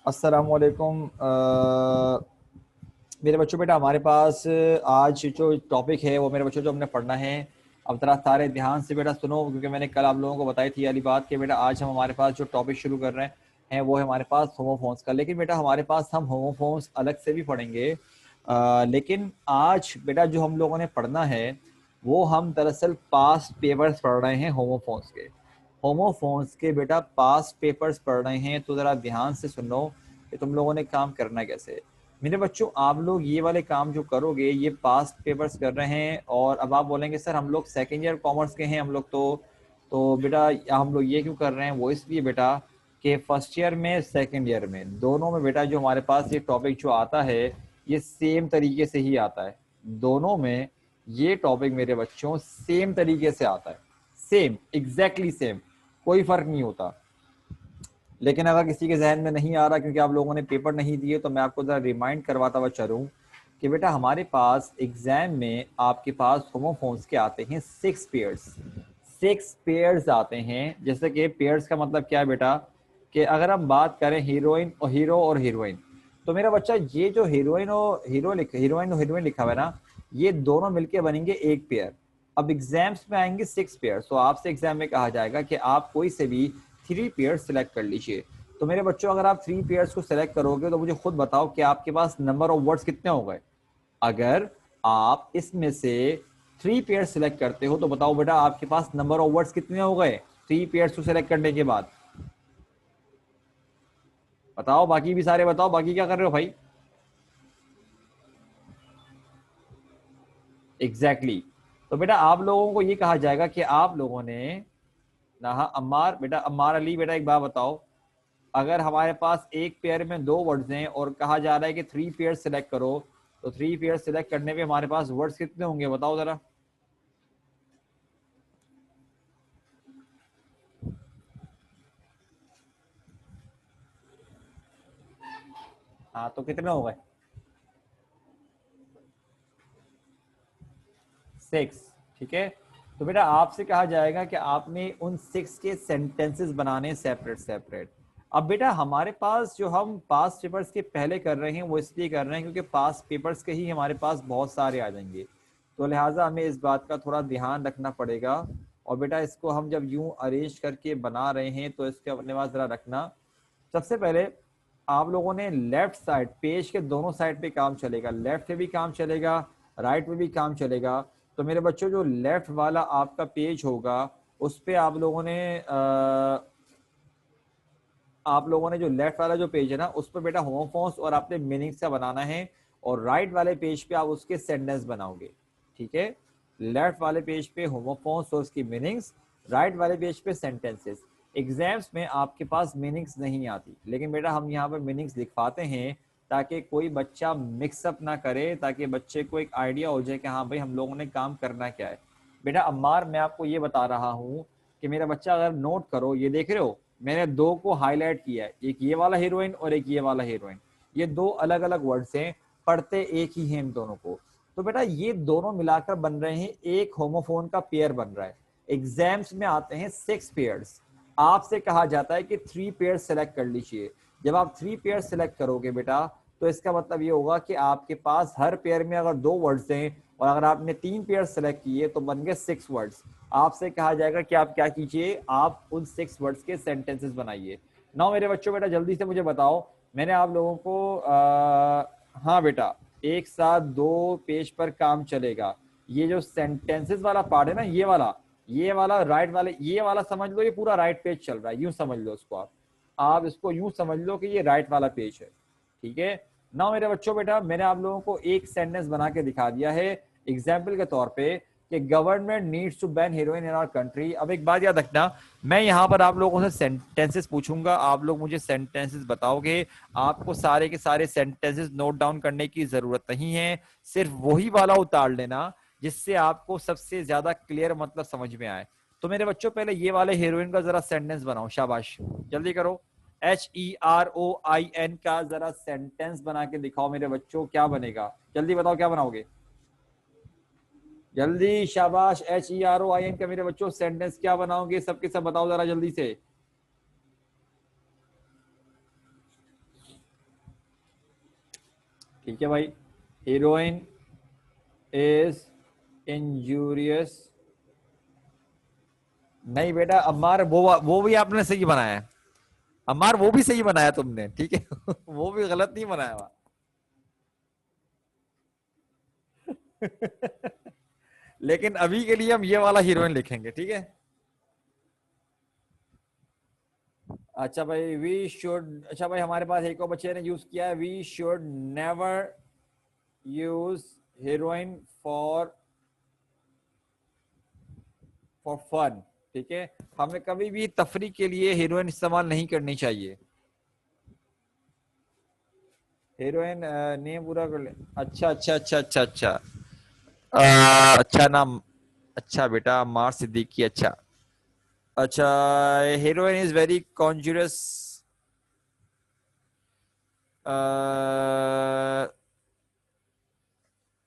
अस्सलामुअलैकुम। मेरे बच्चों, बेटा हमारे पास आज जो टॉपिक है वो मेरे बच्चों जो हमने पढ़ना है। अब जरा सारे ध्यान से बेटा सुनो, क्योंकि मैंने कल आप लोगों को बताई थी वाली बात कि बेटा आज हम हमारे पास जो टॉपिक शुरू कर रहे हैं वो है हमारे पास होमोफोन्स का। लेकिन बेटा हमारे पास हम होमोफोन्स अलग से भी पढ़ेंगे। लेकिन आज बेटा जो हम लोगों ने पढ़ना है वो हम दरअसल पास्ट पेपर्स पढ़ रहे हैं होमोफोन्स के बेटा पास्ट पेपर्स पढ़ रहे हैं। तो ज़रा ध्यान से सुनो कि तुम लोगों ने काम करना कैसे। मेरे बच्चों, आप लोग ये वाले काम जो करोगे ये पास्ट पेपर्स कर रहे हैं, और अब आप बोलेंगे सर हम लोग सेकेंड ईयर कॉमर्स के हैं हम लोग तो बेटा हम लोग ये क्यों कर रहे हैं। वो इसलिए बेटा कि फर्स्ट ईयर में सेकेंड ईयर में दोनों में बेटा जो हमारे पास ये टॉपिक जो आता है ये सेम तरीके से ही आता है। दोनों में ये टॉपिक मेरे बच्चों सेम तरीके से आता है, सेम एग्जैक्टली सेम, कोई फर्क नहीं होता। लेकिन अगर किसी के जहन में नहीं आ रहा क्योंकि आप लोगों ने पेपर नहीं दिए, तो मैं आपको जरा रिमाइंड करवाता हुआ चलूं कि बेटा हमारे पास एग्जाम में आपके पास होमोफोन्स के आते हैं 6 पेयर्स। 6 पेयर्स आते हैं। जैसे कि पेयर्स का मतलब क्या है बेटा, कि अगर हम बात करें हीरोइन और हीरोइन, तो मेरा बच्चा ये जो हीरोइन और हीरोइन लिखा हुआ है ना, ये दोनों मिलके बनेंगे एक पेयर। अब एग्जाम्स में आएंगे 6 पेयर, तो आपसे एग्जाम में कहा जाएगा कि आप कोई से भी 3 पेयर सिलेक्ट कर लीजिए। तो मेरे बच्चों, अगर आप 3 पेयर्स को सिलेक्ट करोगे तो मुझे खुद बताओ कि आपके पास नंबर ऑफ वर्ड्स कितने हो गए। अगर आप इसमें से 3 पेयर सिलेक्ट करते हो तो बताओ बेटा आपके पास नंबर ऑफ वर्ड्स कितने हो गए 3 पेयर्स को सिलेक्ट करने के बाद। बताओ, बाकी भी सारे बताओ, बाकी क्या कर रहे हो भाई। एग्जैक्टली तो बेटा आप लोगों को ये कहा जाएगा कि आप लोगों ने ना, हाँ अम्मार, बेटा अम्मार अली, बेटा एक बात बताओ। अगर हमारे पास एक पेयर में 2 वर्ड्स हैं और कहा जा रहा है कि 3 पेयर सिलेक्ट करो, तो 3 पेयर सिलेक्ट करने पे हमारे पास वर्ड्स कितने होंगे बताओ जरा। हाँ तो कितने हो गए 6। ठीक है, तो बेटा आपसे कहा जाएगा कि आपने उन 6 के सेंटेंसेस बनाने सेपरेट सेपरेट। अब बेटा हमारे पास जो हम पास्ट पेपर्स के पहले कर रहे हैं वो इसलिए कर रहे हैं क्योंकि पास्ट पेपर्स के ही हमारे पास बहुत सारे आ जाएंगे, तो लिहाजा हमें इस बात का थोड़ा ध्यान रखना पड़ेगा। और बेटा इसको हम जब यूं अरेंज करके बना रहे हैं तो इसके अपने पास जरा रखना। सबसे पहले आप लोगों ने लेफ्ट साइड, पेज के दोनों साइड पे काम चलेगा, लेफ्ट पे भी काम चलेगा, राइट पे भी काम चलेगा। तो मेरे बच्चों जो लेफ्ट वाला आपका पेज होगा उस पे आप लोगों ने जो लेफ्ट वाला जो पेज है ना उस पर बेटा होमोफोन्स और आपने मीनिंग्स का बनाना है, और राइट वाले पेज पे आप उसके सेंटेंस बनाओगे। ठीक है, लेफ्ट वाले पेज पे होमोफोन्स और उसकी मीनिंग्स, राइट वाले पेज पे सेंटेंसेस। एग्जाम्स में आपके पास मीनिंग्स नहीं आती, लेकिन बेटा हम यहाँ पर मीनिंग्स लिखवाते हैं ताकि कोई बच्चा मिक्सअप ना करे, ताकि बच्चे को एक आइडिया हो जाए कि हाँ भाई हम लोगों ने काम करना क्या है। बेटा अम्मार, मैं आपको ये बता रहा हूँ कि मेरा बच्चा अगर नोट करो, ये देख रहे हो मैंने 2 को हाईलाइट किया है, एक ये वाला हीरोइन और एक ये वाला हीरोइन। ये 2 अलग अलग वर्ड्स हैं, पढ़ते एक ही हैं इन दोनों को। तो बेटा ये दोनों मिलाकर बन रहे हैं एक होमोफोन का पेयर बन रहा है। एग्जाम्स में आते हैं 6 पेयर्स। आपसे कहा जाता है कि 3 पेयर सेलेक्ट कर लीजिए। जब आप 3 पेयर सेलेक्ट करोगे बेटा तो इसका मतलब ये होगा कि आपके पास हर पेयर में अगर 2 वर्ड्स हैं और अगर आपने 3 पेयर सेलेक्ट किए तो बन गए 6 वर्ड्स। आपसे कहा जाएगा कि आप क्या कीजिए, आप उन 6 वर्ड्स के सेंटेंसेस बनाइए। नाउ मेरे बच्चों, बेटा जल्दी से मुझे बताओ, मैंने आप लोगों को हाँ बेटा एक साथ 2 पेज पर काम चलेगा। ये जो सेंटेंसेस वाला पार्ट है ना, ये वाला राइट वाले, ये वाला समझ लो ये पूरा राइट पेज चल रहा है, यूं समझ लो इसको आप इसको यूं समझ लो कि ये राइट वाला पेज है। ठीक है, नाउ मेरे बच्चों, बेटा मैंने आप लोगों को एक सेंटेंस बना के दिखा दिया है एग्जाम्पल के तौर पे कि government needs to ban heroin in our country. अब एक बात याद रखना, मैं यहाँ पर आप लोगों से सेंटेंसेस पूछूंगा, आप लोग मुझे सेंटेंसेस बताओगे। आपको सारे के सारे सेंटेंसेस नोट डाउन करने की जरूरत नहीं है, सिर्फ वही वाला उतार लेना जिससे आपको सबसे ज्यादा क्लियर मतलब समझ में आए। तो मेरे बच्चों पहले ये वाले हीरोइन का जरा सेंटेंस बनाओ, शाबाश जल्दी करो। HEROIN का जरा सेंटेंस बना के दिखाओ मेरे बच्चों, क्या बनेगा जल्दी बताओ, क्या बनाओगे जल्दी, शाबाश। HEROIN का मेरे बच्चों सेंटेंस क्या बनाओगे, सबके सब बताओ जरा जल्दी से। ठीक है भाई, हीरोइन इज इंजूरियस। नहीं बेटा अम्मार, वो भी आपने सही बनाया है। अम्मार वो भी सही बनाया तुमने, ठीक है। वो भी गलत नहीं बनाया हुआ। लेकिन अभी के लिए हम ये वाला हीरोइन लिखेंगे, ठीक है। अच्छा भाई, वी शुड, अच्छा भाई हमारे पास एक और बच्चे ने यूज किया है, we should never use heroin for for fun. ठीक है, हमें कभी भी तफरी के लिए हीरोइन इस्तेमाल नहीं करनी चाहिए। हीरोइन नेम पूरा कर ले। अच्छा अच्छा अच्छा अच्छा अच्छा। अच्छा नाम। अच्छा बेटा मार सिद्दीकी, अच्छा। अच्छा, हीरोइन इज वेरी कॉन्जुरस।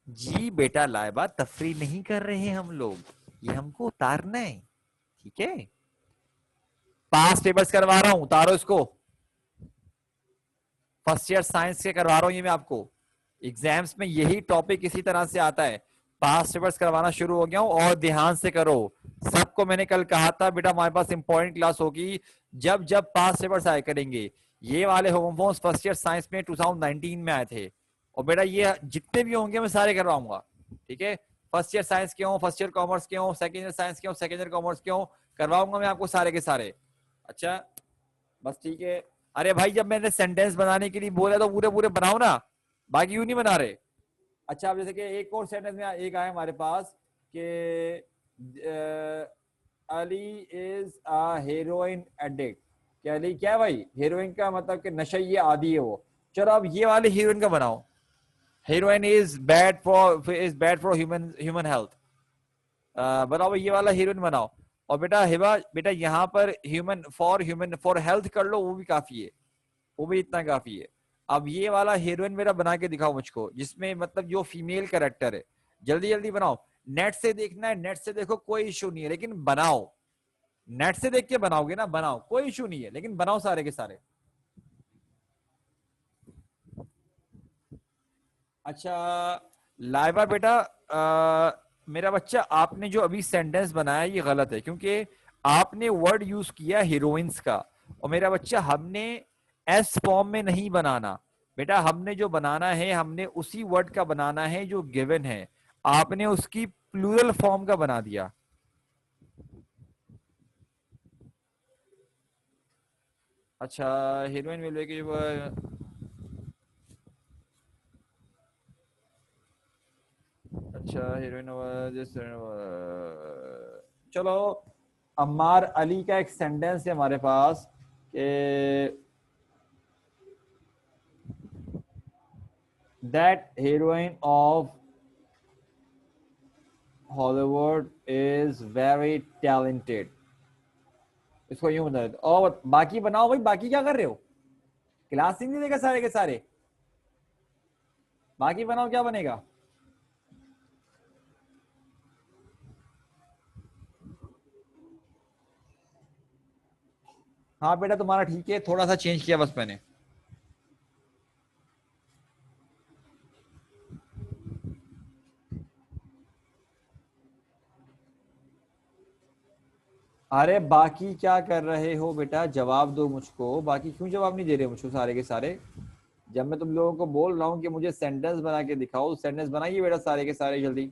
जी बेटा लाइबा, तफरी नहीं कर रहे हैं हम लोग, ये हमको उतारना है, ठीक है। पास पेपर्स करवा रहा हूं, उतारो इसको। फर्स्ट ईयर साइंस के करवा रहा हूं ये मैं आपको। एग्जाम्स में यही टॉपिक इसी तरह से आता है। पास पेपर्स करवाना शुरू हो गया हूं, और ध्यान से करो। सबको मैंने कल कहा था बेटा हमारे पास इंपॉर्टेंट क्लास होगी जब जब पास पेपर्स आए करेंगे। ये वाले होमोफोन्स फर्स्ट ईयर साइंस में 2019 में आए थे, और बेटा ये जितने भी होंगे मैं सारे करवाऊंगा, ठीक है। फर्स्ट ईयर साइंस के हो, फर्स्ट ईयर कॉमर्स के हो, सेकेंड ईयर साइंस के हो, सेकेंड ईयर कॉमर्स के हो, करवाऊंगा मैं आपको सारे के सारे। अच्छा, बस ठीक है। अरे भाई जब मैंने सेंटेंस बनाने के लिए बोला तो पूरे पूरे बनाओ ना, बाकी यूं नहीं बना रहे। अच्छा, अब जैसे कि एक और सेंटेंस में एक आया हमारे पास कि Ali is a heroine addict. क्या अली क्या है भाई, हीरोइन का मतलब कि नशा ये आदी है वो। चलो अब ये वाले हीरोइन का बनाओ। Heroine is bad for human human health. बताओ ये वाला हीरोइन बनाओ। और बेटा हिबा, बेटा यहाँ पर ह्यूमन फॉर हेल्थ कर लो, वो भी काफी है, वो भी इतना काफी है। अब ये वाला हीरोइन मेरा बना के दिखाओ मुझको, जिसमें मतलब जो फीमेल कैरेक्टर है। जल्दी जल्दी बनाओ। नेट से देखना है, नेट से देखो कोई इशू नहीं है, लेकिन बनाओ। नेट से देख के बनाओगे ना, बनाओ कोई इशू नहीं है, लेकिन बनाओ सारे के सारे। अच्छा लाइबा बेटा, मेरा बच्चा आपने जो अभी सेंटेंस बनाया ये गलत है, क्योंकि आपने वर्ड यूज किया हीरोइंस का। और मेरा बच्चा हमने एस फॉर्म में नहीं बनाना। बेटा हमने जो बनाना है, हमने उसी वर्ड का बनाना है जो गिवन है। आपने उसकी प्लूरल फॉर्म का बना दिया। अच्छा, हीरोइन विल की, अच्छा हीरोइन, चलो अम्मार अली का एक सेंटेंस है हमारे पास कि that heroine of Hollywood is very talented. इसको यूं बता देते, और बाकी बनाओ भाई, बाकी क्या कर रहे हो, क्लास ही नहीं देगा सारे के सारे। बाकी बनाओ, क्या बनेगा। हाँ बेटा तुम्हारा ठीक है, थोड़ा सा चेंज किया बस मैंने। अरे बाकी क्या कर रहे हो बेटा, जवाब दो मुझको, बाकी क्यों जवाब नहीं दे रहे मुझको सारे के सारे। जब मैं तुम लोगों को बोल रहा हूँ कि मुझे सेंटेंस बना के दिखाओ, सेंटेंस बनाइए बेटा सारे के सारे जल्दी।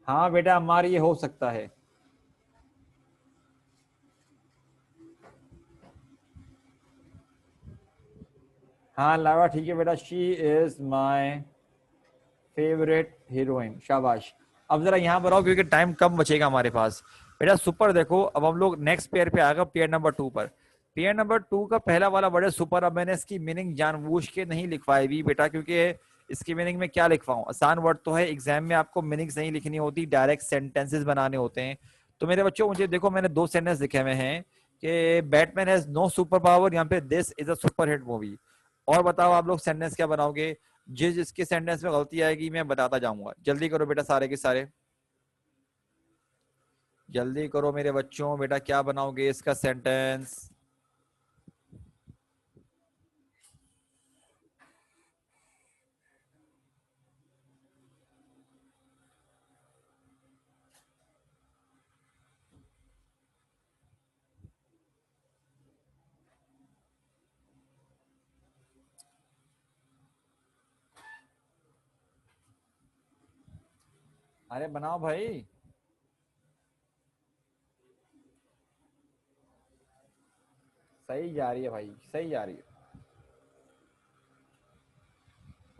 हाँ बेटा हमारी ये हो सकता है। हाँ लावा ठीक है बेटा, she is my favourite heroine, शाबाश। अब जरा यहाँ पर आओ, क्योंकि टाइम कम बचेगा हमारे पास। बेटा सुपर देखो, अब हम लोग नेक्स्ट पेयर पे आएगा, पेयर नंबर 2 पर। पेयर नंबर 2 का पहला वाला वर्ड है सुपर। अब मैंने इसकी मीनिंग जानबूझ के नहीं लिखवाई भी बेटा, क्योंकि इसकी मीनिंग में क्या लिखवाऊं, आसान वर्ड तो है, एग्जाम में आपको मीनिंग्स नहीं लिखनी होती, डायरेक्ट सेंटेंसेस बनाने होते हैं। तो मेरे बच्चों मुझे देखो, मैंने 2 सेंटेंस लिखे हुए हैं कि Batman has no super power, यहाँ पे this is a super hit movie. और बताओ आप लोग सेंटेंस क्या बनाओगे। जिस जिसके सेंटेंस में गलती आएगी मैं बताता जाऊंगा, जल्दी करो बेटा सारे के सारे। जल्दी करो मेरे बच्चों, बेटा क्या बनाओगे इसका सेंटेंस? अरे बनाओ भाई। सही जा रही है भाई, सही जा रही है।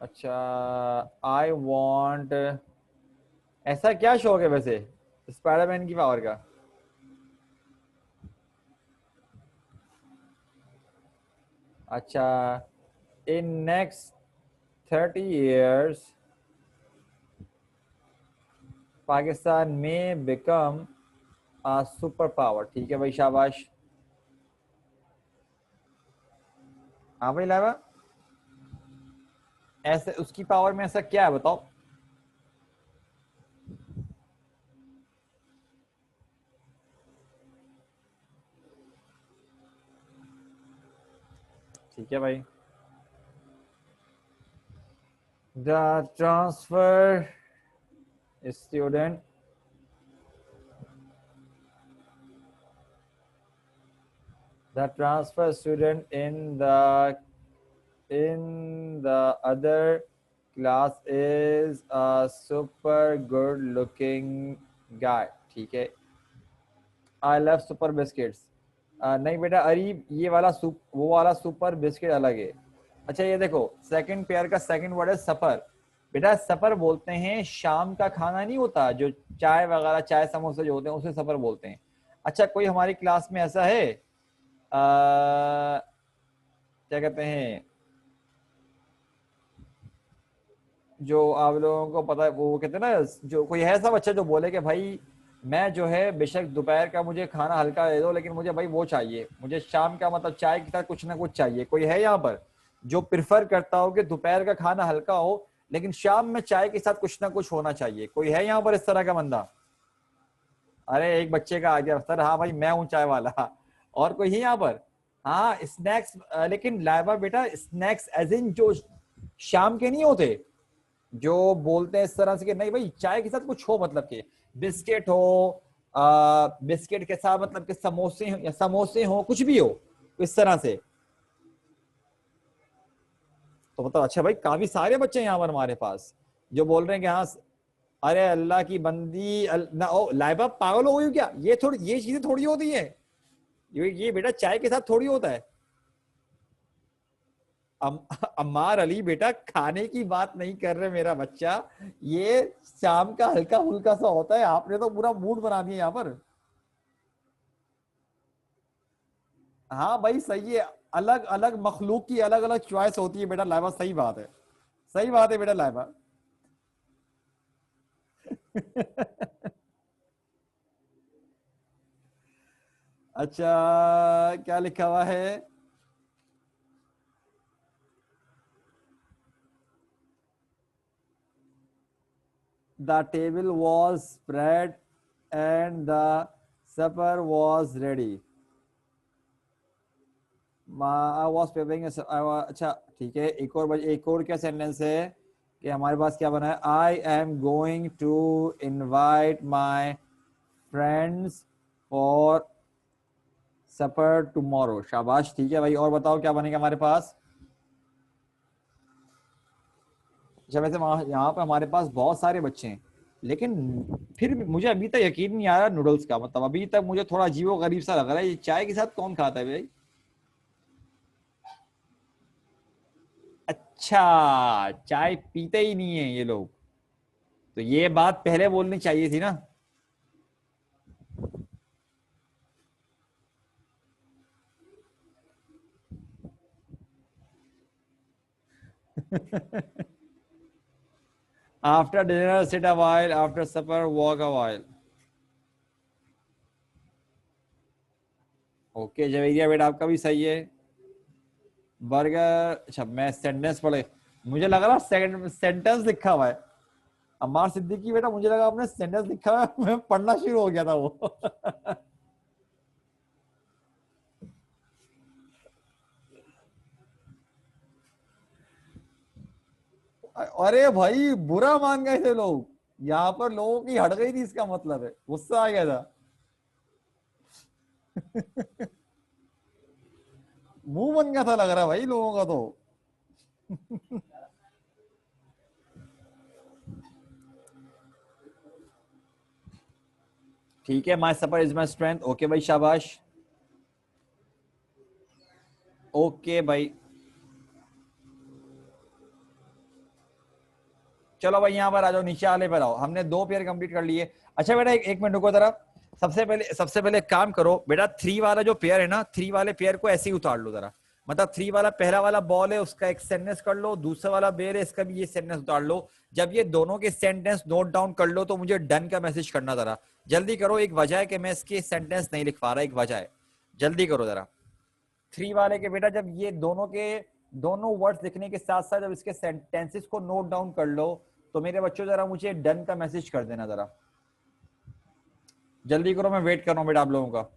अच्छा, आई वॉन्ट, ऐसा क्या शौक है वैसे स्पाइडरमैन की पावर का? अच्छा, इन नेक्स्ट 30 years पाकिस्तान में बिकम अ सुपर पावर। ठीक है भाई, शाबाश। हाँ भाई लाइबा, ऐसे उसकी पावर में ऐसा क्या है बताओ? ठीक है भाई। The transfer student, the transfer student in the other class is a super good looking guy। ठीक है। I love super biscuits. नहीं बेटा, अरीब ये वाला वो वाला सुपर बिस्किट अलग है। अच्छा ये देखो, सेकंड पेयर का सेकंड वर्ड है सफर। बेटा सफर बोलते हैं शाम का खाना नहीं होता जो चाय वगैरह, चाय समोसे जो होते हैं उसे सफर बोलते हैं। अच्छा कोई हमारी क्लास में ऐसा है, क्या कहते हैं, जो आप लोगों को पता है वो कहते हैं ना, जो कोई है ऐसा बच्चा जो बोले कि भाई मैं जो है बेशक दोपहर का मुझे खाना हल्का दे दो, लेकिन मुझे भाई वो चाहिए, मुझे शाम का मतलब चाय के साथ कुछ ना कुछ चाहिए। कोई है यहाँ पर जो प्रिफर करता हो कि दोपहर का खाना हल्का हो लेकिन शाम में चाय के साथ कुछ ना कुछ होना चाहिए? कोई है यहाँ पर इस तरह का बंदा? अरे एक बच्चे का आ गया सर, हाँ भाई मैं हूँ चाय वाला। और कोई है यहाँ पर? हाँ स्नैक्स, लेकिन लाइबा बेटा स्नैक्स एज इन जो शाम के नहीं होते, जो बोलते हैं इस तरह से कि नहीं भाई चाय के साथ कुछ हो, मतलब कि बिस्किट हो, बिस्किट के साथ मतलब कि समोसे हो या समोसे हो, कुछ भी हो इस तरह से। तो मतलब अच्छा भाई काफी सारे बच्चे यहाँ पर हमारे पास जो बोल रहे हैं कि हाँ। अरे अल्लाह की बंदी ना ओ लाइबा, पागल हो गई हो क्या? ये थोड़ी, ये चीजें थोड़ी होती है। ये बेटा चाय के साथ थोड़ी होता है। अम, अम्मार अली बेटा खाने की बात नहीं कर रहे मेरा बच्चा, ये शाम का हल्का फुल्का सा होता है। आपने तो पूरा मूड बना दिया यहाँ पर। हाँ भाई सही है, अलग अलग मखलूक की अलग अलग चॉइस होती है बेटा लाइबा, सही बात है। सही बात है बेटा लाइबा। अच्छा क्या लिखा हुआ है? The table was spread and the supper was ready। I was preparing. अच्छा ठीक है, एक और क्या सेंटेंस है कि हमारे पास क्या बना है? I am going to invite my friends for supper tomorrow. शाबाश, ठीक है भाई। और बताओ क्या बनेगा हमारे पास? अच्छा वैसे यहाँ पे हमारे पास बहुत सारे बच्चे हैं, लेकिन फिर भी मुझे अभी तक यकीन नहीं आ रहा नूडल्स का मतलब, अभी तक मुझे थोड़ा अजीबो गरीब सा लग रहा है। ये चाय के साथ कौन खाता है भाई? अच्छा, चाय पीते ही नहीं है ये लोग? तो ये बात पहले बोलनी चाहिए थी ना। आफ्टर डिनर सिट अ while, आफ्टर सपर वॉक अ while। ओके जवेरिया बेटा आपका भी सही है। बर्गर, अच्छा मैं सेंटेंस पढ़े, मुझे लग रहा सेंटेंस लिखा हुआ है। अम्मार सिद्दीकी बेटा, मुझे लगा आपने सेंटेंस लिखा है, मैं पढ़ना शुरू हो गया था वो। अरे भाई बुरा मान गए थे लोग, यहाँ पर लोगों की हट गई थी, इसका मतलब है गुस्सा आ गया था। मुंह बन गया था लग रहा है भाई लोगों का तो। ठीक है, माई सफर इज माई स्ट्रेंथ। ओके भाई, शाबाश। ओके भाई, चलो भाई यहाँ पर आ जाओ, नीचे आले पर आओ, हमने 2 पेयर कंप्लीट कर लिए। अच्छा बेटा एक मिनट रुको जरा। सबसे पहले एक काम करो बेटा, 3 वाला जो पेयर है ना, 3 वाले पेयर को ऐसे ही उतार लो जरा। मतलब 3 वाला पहला वाला बॉल है, उसका एक सेंटेंस कर लो, दूसरा वाला बेयर है, इसका भी ये सेंटेंस उतार लो। जब ये दोनों के सेंटेंस नोट डाउन कर लो तो मुझे डन का मैसेज करना जरा। जल्दी करो, एक वजह है कि मैं इसके सेंटेंस नहीं लिख पा रहा, एक वजह है, जल्दी करो जरा। 3 वाले के बेटा, जब ये दोनों वर्ड्स लिखने के साथ साथ जब इसके सेंटेंसेस को नोट डाउन कर लो तो मेरे बच्चों जरा मुझे डन का मैसेज कर देना जरा। जल्दी करो, मैं वेट कर रहा हूँ बेटा आप लोगों का।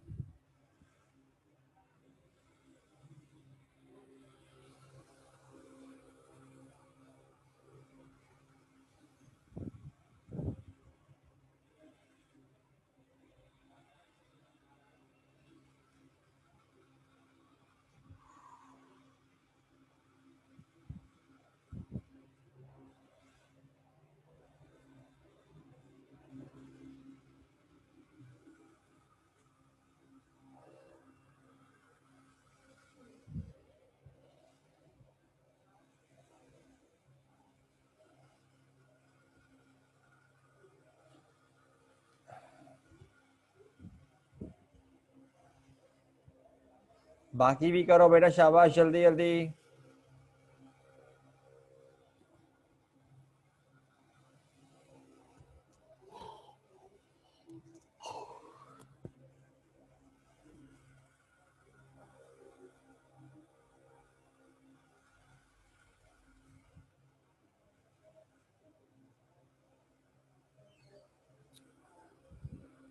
बाकी भी करो बेटा, शाबाश, जल्दी जल्दी।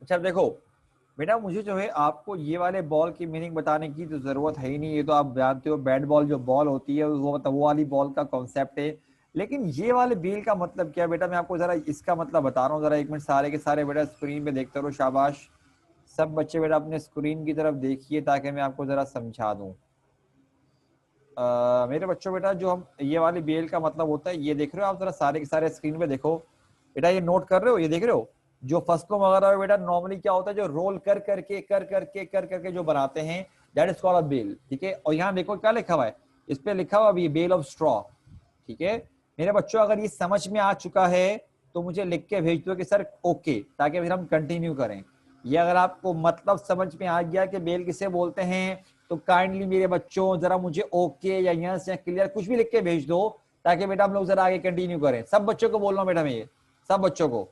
अच्छा देखो बेटा, मुझे जो है आपको ये वाले बॉल की मीनिंग बताने की तो जरूरत है ही नहीं, ये तो आप जानते हो, बैट बॉल जो बॉल होती है वो मतलब वो वाली बॉल का कॉन्सेप्ट है। लेकिन ये वाले बेल का मतलब क्या है बेटा, मैं आपको जरा इसका मतलब बता रहा हूँ, जरा 1 मिनट सारे के सारे बेटा स्क्रीन पे देखते रहो, शाबाश। सब बच्चे बेटा अपने स्क्रीन की तरफ देखिए ताकि मैं आपको जरा समझा दूं। मेरे बच्चों बेटा, जो हम ये वाली बेल का मतलब होता है, ये देख रहे हो आप, जरा सारे के सारे स्क्रीन पे देखो बेटा, ये नोट कर रहे हो, ये देख रहे हो, जो फसलों वगैरह है बेटा, नॉर्मली क्या होता है, जो रोल कर करके जो बनाते हैं, that is called a bale, ठीक है। और यहाँ देखो क्या लिखा हुआ है, इस पे लिखा हुआ है बेल ऑफ स्ट्रॉ, ठीक है। मेरे बच्चों अगर ये समझ में आ चुका है तो मुझे लिख के भेज दो कि सर ओके, ताकि फिर हम कंटिन्यू करें। ये अगर आपको मतलब समझ में आ गया कि बेल किसे बोलते हैं तो काइंडली मेरे बच्चों जरा मुझे ओके या यस या क्लियर कुछ भी लिख के भेज दो, ताकि बेटा हम लोग जरा आगे कंटिन्यू करें। सब बच्चों को बोल रहा हूं बेटा मैं, ये सब बच्चों को।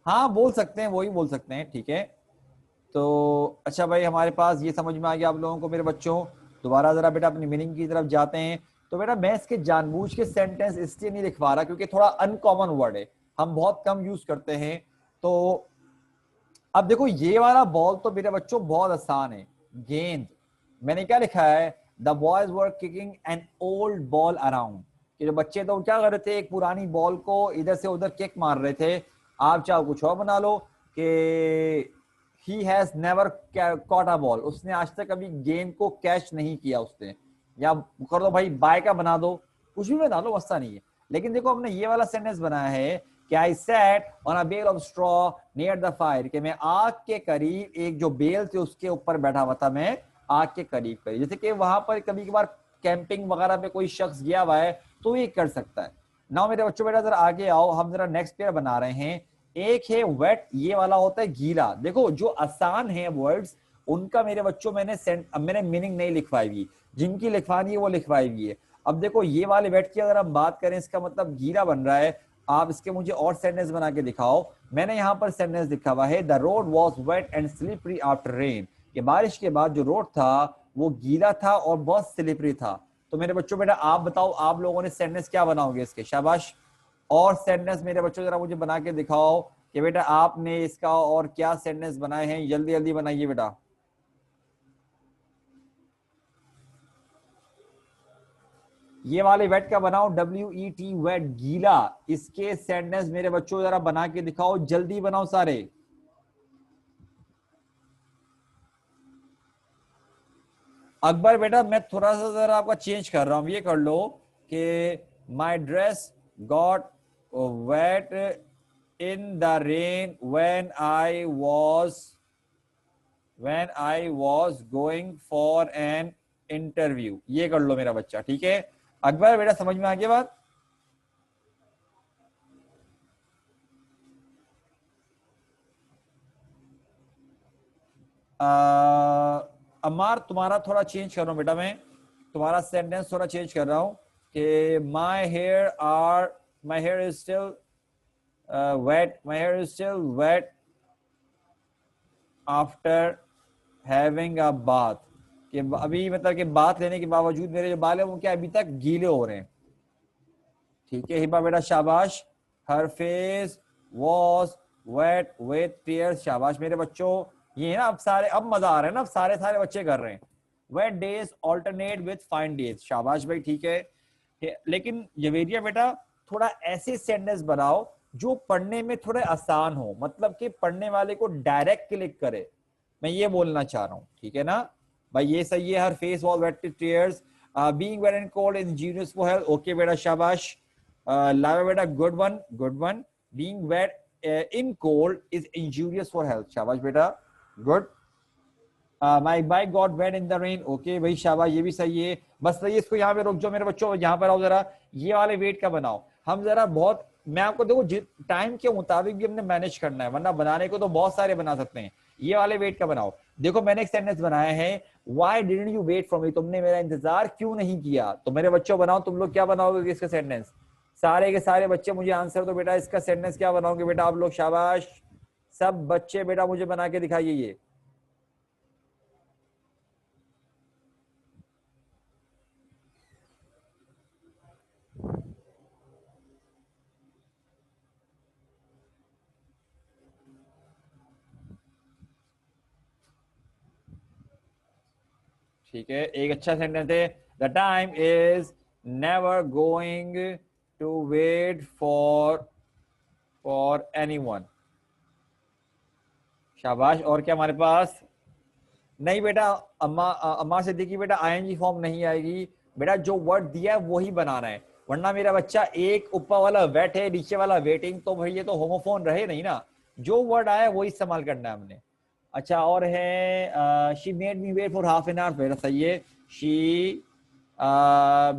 हाँ बोल सकते हैं, वही बोल सकते हैं, ठीक है। तो अच्छा भाई, हमारे पास ये समझ में आ गया आप लोगों को मेरे बच्चों। दोबारा जरा बेटा अपनी मीनिंग की तरफ जाते हैं। तो बेटा मैं इसके जानबूझ के सेंटेंस इसलिए नहीं लिखवा रहा क्योंकि थोड़ा अनकॉमन वर्ड है, हम बहुत कम यूज करते हैं। तो अब देखो ये वाला बॉल तो मेरे बच्चों बहुत आसान है, गेंद। मैंने क्या लिखा है, the boys were kicking an old ball around, कि जो बच्चे तो क्या कर रहे थे, एक पुरानी बॉल को इधर से उधर किक मार रहे थे। आप चाहो कुछ और बना लो कि he has never caught a ball, उसने आज तक कभी गेंद को कैच नहीं किया उसने, या कर दो भाई बाय का बना दो, कुछ भी बना लो, मस्ता नहीं है। लेकिन देखो हमने ये वाला सेंटेंस बनाया है कि I sat on a bale of straw near the fire, कि मैं आग के करीब, एक जो बेल थे उसके ऊपर बैठा हुआ था मैं, आग के करीब करीब। जैसे कि वहां पर कभी कभार कैंपिंग वगैरह पे कोई शख्स गया हुआ है तो ये कर सकता है। नाउ मेरे बच्चों बेटा जरा आगे आओ, हम जरा नेक्स्ट पेयर बना रहे हैं। एक है वेट, ये वाला होता है गीला। देखो जो आसान है वर्ड्स उनका मेरे बच्चों मैंने मीनिंग नहीं लिखवाई हुई, जिनकी लिखवानी है वो लिखवाई हुई है। अब देखो ये वाले वेट की अगर हम बात करें, इसका मतलब गीला बन रहा है। आप इसके मुझे और सेंटेंस बना के दिखाओ। मैंने यहाँ पर सेंटेंस लिखा हुआ है, the road was wet and slippery after rain, कि बारिश के बाद जो रोड था वो गीला था और बहुत स्लिपरी था। तो मेरे बच्चों बेटा आप बताओ, आप लोगों ने सेंटेंस क्या बनाओगे इसके? शाबाश। और सेंटेंस मेरे बच्चों जरा मुझे बना के दिखाओ कि बेटा आपने इसका और क्या सेंटेंस बनाए हैं, जल्दी जल्दी बनाइए बेटा। ये वाले वेट का बनाओ, WET वेट, गीला। इसके सेंटेंस मेरे बच्चों जरा बना के दिखाओ, जल्दी बनाओ सारे। अकबर बेटा मैं थोड़ा सा जरा आपका चेंज कर रहा हूं, ये कर लो कि my dress got wet in the rain when I was going for an interview. ये कर लो मेरा बच्चा, ठीक है। अकबर बेटा समझ में आ गया बात? अमार तुम्हारा थोड़ा चेंज कर रहा हूं बेटा, मैं तुम्हारा सेंटेंस थोड़ा चेंज कर रहा हूं कि my hair is still wet after having a bath. कि अभी मतलब कि बात लेने के बावजूद मेरे जो बाल है वो क्या अभी तक गीले हो रहे हैं। ठीक है हिबा बेटा शाबाश। Her face was wet with tears, शाबाश मेरे बच्चों। ये ना अब सारे, अब मजा आ रहा है ना, अब सारे सारे बच्चे कर रहे हैं। Wet days alternate with fine days, शाबाश भाई ठीक है। लेकिन जवेरिया बेटा थोड़ा ऐसे सेंटेंस बनाओ जो पढ़ने में थोड़े आसान हो, मतलब कि पढ़ने वाले को डायरेक्ट क्लिक करे, मैं ये बोलना चाह रहा हूँ, ठीक है ना भाई? ये सही है। Her face was wet with tears, being wet and cold is ingenious for health, okay बेटा शाबाश। लावा बेटा good one good one. Being wet in cold is injurious for health, शाबाश बेटा good. My bike got wet in the rain, okay भाई शाबाश ये भी सही है। बस सही है, इसको यहाँ पे रुक जाओ मेरे बच्चों, यहाँ पर आओ जरा। ये वाले वेट का बनाओ हम जरा, बहुत मैं आपको देखो टाइम के मुताबिक भी हमने मैनेज करना है, वरना बनाने को तो बहुत सारे बना सकते हैं। ये वाले वेट का बनाओ। देखो मैंने एक सेंटेंस बनाया है, why didn't you wait for me, तुमने मेरा इंतजार क्यों नहीं किया? तो मेरे बच्चों बनाओ, तुम लोग क्या बनाओगे इसका सेंटेंस? सारे के सारे बच्चे मुझे आंसर दो बेटा, इसका सेंटेंस क्या बनाओगे बेटा आप लोग? शाबाश सब बच्चे बेटा मुझे बना के दिखाइए ये। ठीक है एक अच्छा सेंटेंस है, the time is never going to wait for anyone, शाबाश। और क्या हमारे पास? नहीं बेटा, अम्मा से देखिए बेटा आईएनजी फॉर्म नहीं आएगी बेटा, जो वर्ड दिया है वही बनाना है, वरना मेरा बच्चा एक ऊपर वाला वेट है नीचे वाला वेटिंग, तो भाई ये तो होमोफोन रहे नहीं ना, जो वर्ड आया वही इस्तेमाल करना है हमने। अच्छा और है she made me wait for half an hour, बेटा सही है। She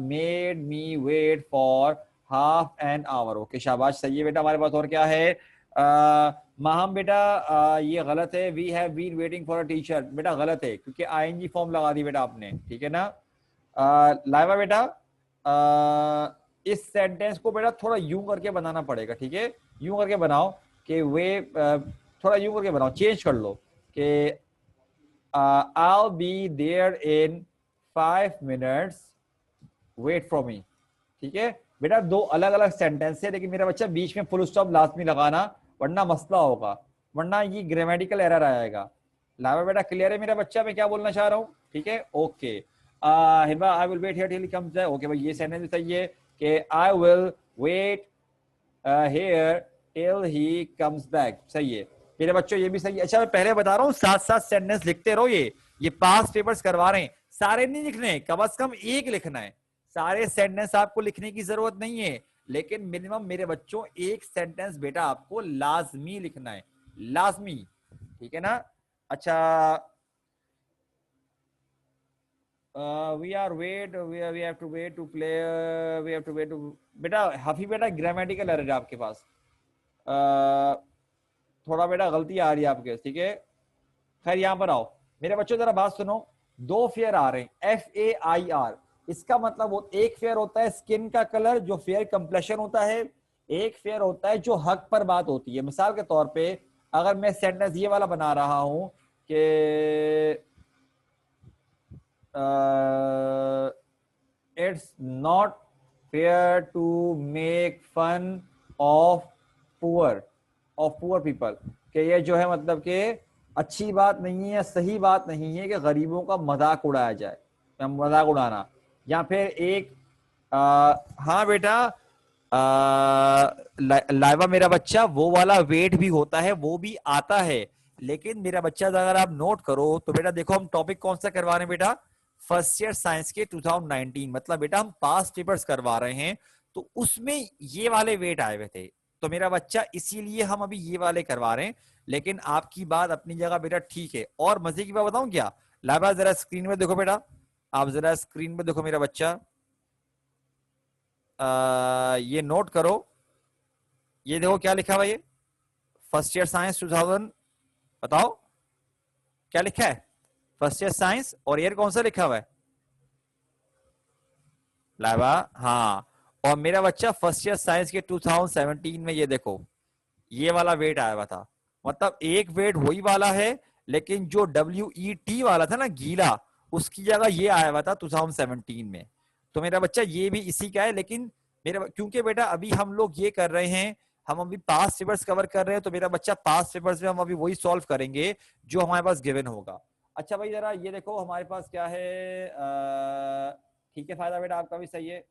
made me wait for half an hour, okay शाबाश सही है बेटा। हमारे पास और क्या है? माहम बेटा ये गलत है, we have been waiting for a teacher, बेटा गलत है क्योंकि आईएनजी फॉर्म लगा दी बेटा आपने, ठीक है ना। लाइवा बेटा इस सेंटेंस को बेटा थोड़ा यूं करके बनाना पड़ेगा, ठीक है? यूं करके बनाओ कि वे थोड़ा यूं करके बनाओ, चेंज कर लो कि I'll be there in 5 minutes, wait for me, ठीक है बेटा? दो अलग अलग सेंटेंस है, लेकिन मेरा बच्चा बीच में फुल स्टॉप लाजमी लगाना, वरना मसला होगा, वरना ये ग्रामेटिकल एरर आएगा। लावा बेटा क्लियर है मेरा बच्चा मैं क्या बोलना चाह रहा हूँ? ठीक है okay. Hiba I will wait here till he comes back, okay भाई ये सेंटेंस भी सही है कि I will wait here till he comes back, सही है मेरे बच्चों ये भी सही है। अच्छा मैं पहले बता रहा हूँ साथ साथ सेंटेंस लिखते रहो, ये पास पेपर्स करवा रहे हैं, सारे नहीं लिखने, कम से कम एक लिखना है। सारे सेंटेंस आपको लिखने की जरूरत नहीं है, लेकिन मिनिमम मेरे बच्चों एक सेंटेंस बेटा आपको लाजमी लिखना है, लाजमी, ठीक है ना। अच्छा we have to wait to play, we have to wait to, बेटा हफी बेटा ग्रामेटिकल एरर है आपके पास, थोड़ा बेटा गलती आ रही है आपके, ठीक है। खैर यहाँ पर आओ मेरे बच्चों जरा बात सुनो, दो फेयर आ रहे हैं FAIR, इसका मतलब एक फेयर होता है स्किन का कलर जो फेयर कंप्लेशन होता है, एक फेयर होता है जो हक पर बात होती है। मिसाल के तौर पे अगर मैं सेंटेंस ये वाला बना रहा हूं कि it's not fair to make fun of poor people, कि ये जो है मतलब कि अच्छी बात नहीं है या सही बात नहीं है कि गरीबों का मजाक उड़ाया जाए, या मजाक उड़ाना। या फिर एक हाँ बेटा, लाइवा मेरा बच्चा वो वाला वेट भी होता है, वो भी आता है, लेकिन मेरा बच्चा अगर आप नोट करो तो बेटा देखो हम टॉपिक कौन सा करवा रहे हैं बेटा, फर्स्ट ईयर साइंस के 2019, मतलब बेटा हम पास्ट पेपर्स करवा रहे हैं, तो उसमें ये वाले वेट आए हुए थे, तो मेरा बच्चा इसीलिए हम अभी ये वाले करवा रहे हैं। लेकिन आपकी बात अपनी जगह बेटा ठीक है। और मजे की बात बताऊं क्या, लाइवा जरा स्क्रीन में देखो बेटा, आप जरा स्क्रीन में देखो मेरा बच्चा, ये नोट करो, ये देखो क्या लिखा हुआ, ये फर्स्ट ईयर साइंस 2000, बताओ क्या लिखा है, फर्स्ट ईयर साइंस, और ईयर कौन सा लिखा हुआ है, लाइवा, हाँ। और मेरा बच्चा फर्स्ट ईयर साइंस के 2017 में ये देखो ये वाला वेट आया हुआ था, मतलब एक वेट वही वाला है, लेकिन जो WET वाला था ना गीला, उसकी जगह ये आया हुआ था 2017 में। तो मेरा बच्चा ये भी इसी का है, लेकिन मेरा क्योंकि बेटा अभी हम लोग ये कर रहे हैं, हम अभी पास्ट पेपर्स कवर कर रहे हैं, तो मेरा बच्चा पास्ट पेपर्स में हम अभी वही सॉल्व करेंगे जो हमारे पास गिवन होगा। अच्छा भाई जरा ये देखो हमारे पास क्या है, ठीक है फायदा बेटा आपका भी सही है।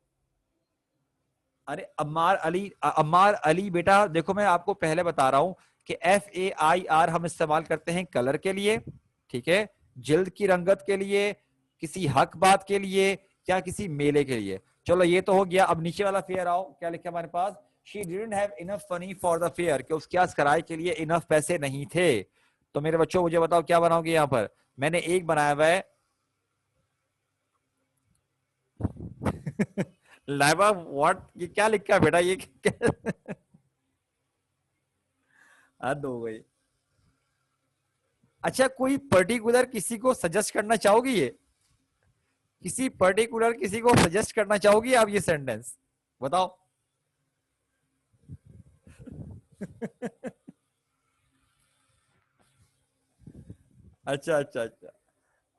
अरे अम्मार अली बेटा देखो मैं आपको पहले बता रहा हूं कि FAIR हम इस्तेमाल करते हैं कलर के लिए, ठीक है, जिल्द की रंगत के लिए, किसी हक बात के लिए, या किसी मेले के लिए। चलो ये तो हो गया। अब नीचे वाला फेयर आओ, क्या लिखा हमारे पास, she didn't have enough money for the fair, कि उसके पास किराए के लिए इनफ पैसे नहीं थे। तो मेरे बच्चों मुझे बताओ क्या बनाओगे यहाँ पर, मैंने एक बनाया हुआ है लाइबा व्हाट, ये क्या लिखा है बेटा, ये क्या हद हो गई। अच्छा कोई पर्टिकुलर किसी को सजेस्ट करना चाहोगी, ये किसी पर्टिकुलर किसी को सजेस्ट करना चाहोगी आप ये सेंटेंस, बताओ अच्छा अच्छा अच्छा।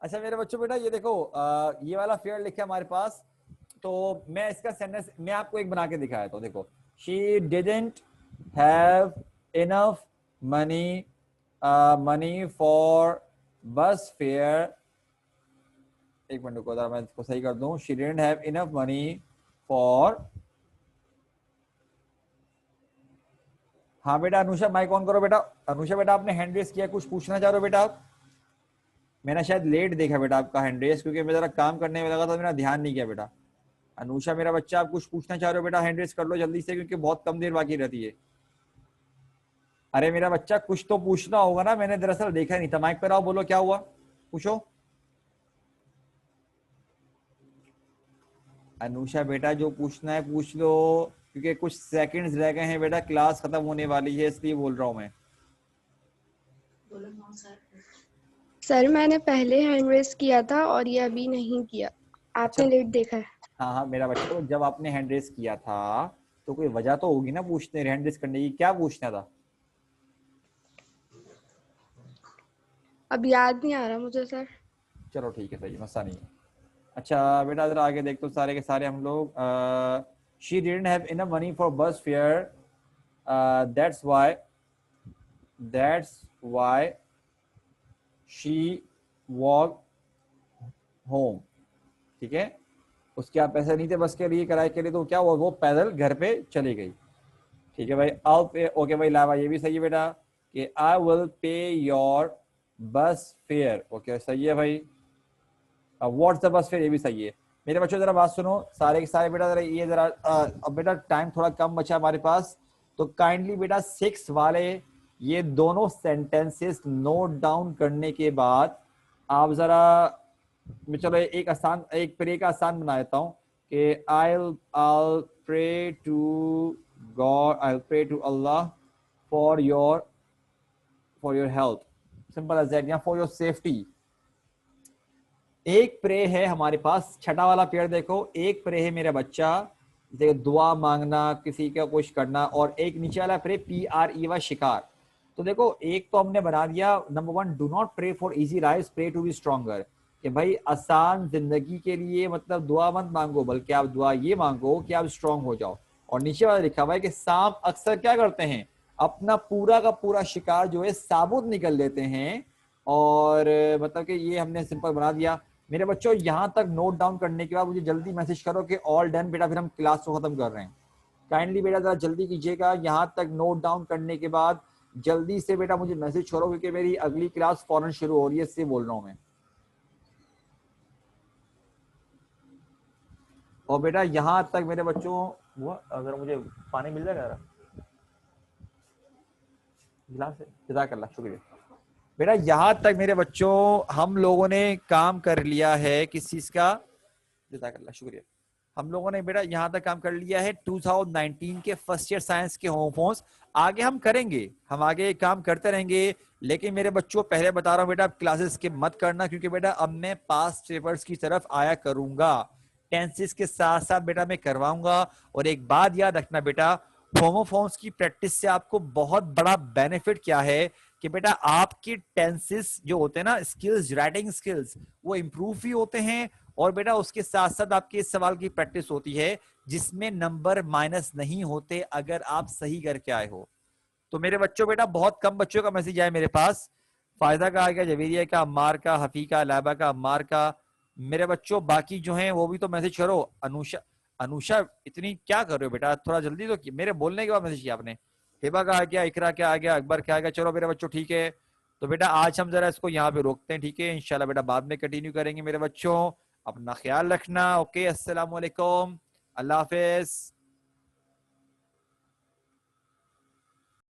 अच्छा मेरे बच्चों बेटा ये देखो ये वाला फेयर लिखा है हमारे पास, तो मैं इसका सेंटेंस मैं आपको एक बना के दिखाया तो देखो, she didn't have enough money money for बस फेयर, एक मिनट को मैं इसको सही कर दूं, she didn't have enough money for, हाँ बेटा अनुषा माइक ऑन करो बेटा, अनुषा बेटा आपने हैंड रेस किया, कुछ पूछना चाह रहे हो बेटा आप, मैंने शायद लेट देखा बेटा आपका हैंड रेस, क्योंकि मैं जरा काम करने में लगा था, मेरा ध्यान नहीं किया बेटा। अनुषा मेरा बच्चा आप कुछ पूछना चाह रहे हो बेटा, हैंड रेस कर लो जल्दी से, क्योंकि बहुत कम देर बाकी रहती है। अरे मेरा बच्चा कुछ तो पूछना होगा ना, मैंने दरअसल देखा नहीं था, माइक पर आओ, बोलो क्या हुआ, पूछो। अनुषा बेटा जो पूछना है पूछ लो, क्योंकि कुछ सेकंड्स रह गए हैं बेटा, क्लास खत्म होने वाली है, इसलिए बोल रहा हूँ मैं। सर मैंने पहले हैंड रेस किया था और ये अभी नहीं किया, आपने अच्छा लेट देखा है। हाँ हाँ मेरा बच्चा, तो जब आपने हैंड रेस किया था तो कोई वजह तो होगी ना पूछने हैंड रेस करने की, क्या पूछना था। अब याद नहीं आ रहा मुझे सर। चलो ठीक है सही, मसला नहीं है। अच्छा बेटा जरा आगे देखते हो, सारे के सारे हम लोग, she didn't have enough money for बस fair, that's why she walk home, ठीक है, उसके आप पैसे नहीं थे बस के लिए, किराए के लिए, तो क्या हुआ, वो पैदल घर पे चली गई। ठीक है भाई, आओ पे ओके भाई, लावा ये भी सही है बेटा कि आई विल पे योर बस फेयर, ओके सही है भाई। व्हाट्स द बस फेयर, ये भी सही है। मेरे बच्चों जरा बात सुनो सारे के सारे बेटा, जरा ये जरा अब बेटा टाइम थोड़ा कम बचा हमारे पास, तो काइंडली बेटा 6 वाले ये दोनों सेंटेंसेस नोट डाउन करने के बाद आप जरा, मैं चलो एक आसान, एक प्रे का आसान बना देता हूँ कि I'll pray to God, I'll pray to Allah for your health, simple as that, या for your safety। एक प्रे है हमारे पास, छठा वाला पेड़ देखो, एक प्रे है मेरा बच्चा, जैसे दुआ मांगना, किसी का कुछ करना, और एक नीचे वाला प्रे PREY शिकार। तो देखो एक तो हमने बना दिया, number 1 do not pray for easy life, pray to be stronger. कि भाई आसान जिंदगी के लिए मतलब दुआ मत मांगो, बल्कि आप दुआ ये मांगो कि आप स्ट्रांग हो जाओ। और नीचे वाला लिखा हुआ है कि सांप अक्सर क्या करते हैं, अपना पूरा का पूरा शिकार जो है साबुत निकल लेते हैं। और मतलब कि ये हमने सिंपल बना दिया। मेरे बच्चों यहाँ तक नोट डाउन करने के बाद मुझे जल्दी मैसेज करो कि ऑल डन बेटा, फिर हम क्लास को खत्म कर रहे हैं। काइंडली बेटा जरा जल्दी कीजिएगा, यहाँ तक नोट डाउन करने के बाद जल्दी से बेटा मुझे मैसेज करो, क्योंकि मेरी अगली क्लास फौरन शुरू हो रही है, इससे बोल रहा हूँ मैं। और बेटा यहाँ तक मेरे बच्चों, वो अगर मुझे पानी मिल जाएगा गिलास से, जज़ाकल्लाह, शुक्रिया। बेटा यहाँ तक मेरे बच्चों हम लोगों ने काम कर लिया है किस चीज का, जज़ाकल्लाह, शुक्रिया। हम लोगों ने बेटा यहाँ तक काम कर लिया है 2019 के फर्स्ट ईयर साइंस के होमोफोन्स। आगे हम करेंगे, हम आगे काम करते रहेंगे। लेकिन मेरे बच्चों पहले बता रहा हूँ बेटा, क्लासेस स्किप मत करना, क्योंकि बेटा अब मैं पास्ट पेपर्स की तरफ आया करूंगा। टेंसेस के साथ साथ बेटा मैं करवाऊंगा। और एक बात याद रखना बेटा, होमोफोन्स की प्रैक्टिस से आपको बहुत बड़ा बेनिफिट क्या है कि बेटा आपके टेंसेस जो होते हैं ना, स्किल्स, राइटिंग स्किल्स, वो इंप्रूव भी होते हैं। और बेटा उसके साथ साथ आपके इस सवाल की प्रैक्टिस होती है जिसमें नंबर माइनस नहीं होते अगर आप सही करके आए हो। तो मेरे बच्चों बेटा बहुत कम बच्चों का मैसेज आया मेरे पास। फायदा का आ गया, जवेरिया का, अम्मार का, हफीका, लाबा का, अम्मार का। मेरे बच्चों बाकी जो हैं वो भी तो मैसेज करो। अनुषा, अनुषा इतनी क्या कर रहे हो बेटा, थोड़ा जल्दी तो मेरे बोलने के बाद मैसेज किया आपने। हिबा का आ गया, इकरा क्या आ गया, अकबर क्या आ गया। चलो मेरे बच्चों ठीक है। तो बेटा आज हम जरा इसको यहाँ पे रोकते हैं, ठीक है। इंशाल्लाह बेटा बाद में कंटिन्यू करेंगे मेरे बच्चों। अपना ख्याल रखना। ओके, अस्सलाम वालेकुम, अल्लाह हाफिज।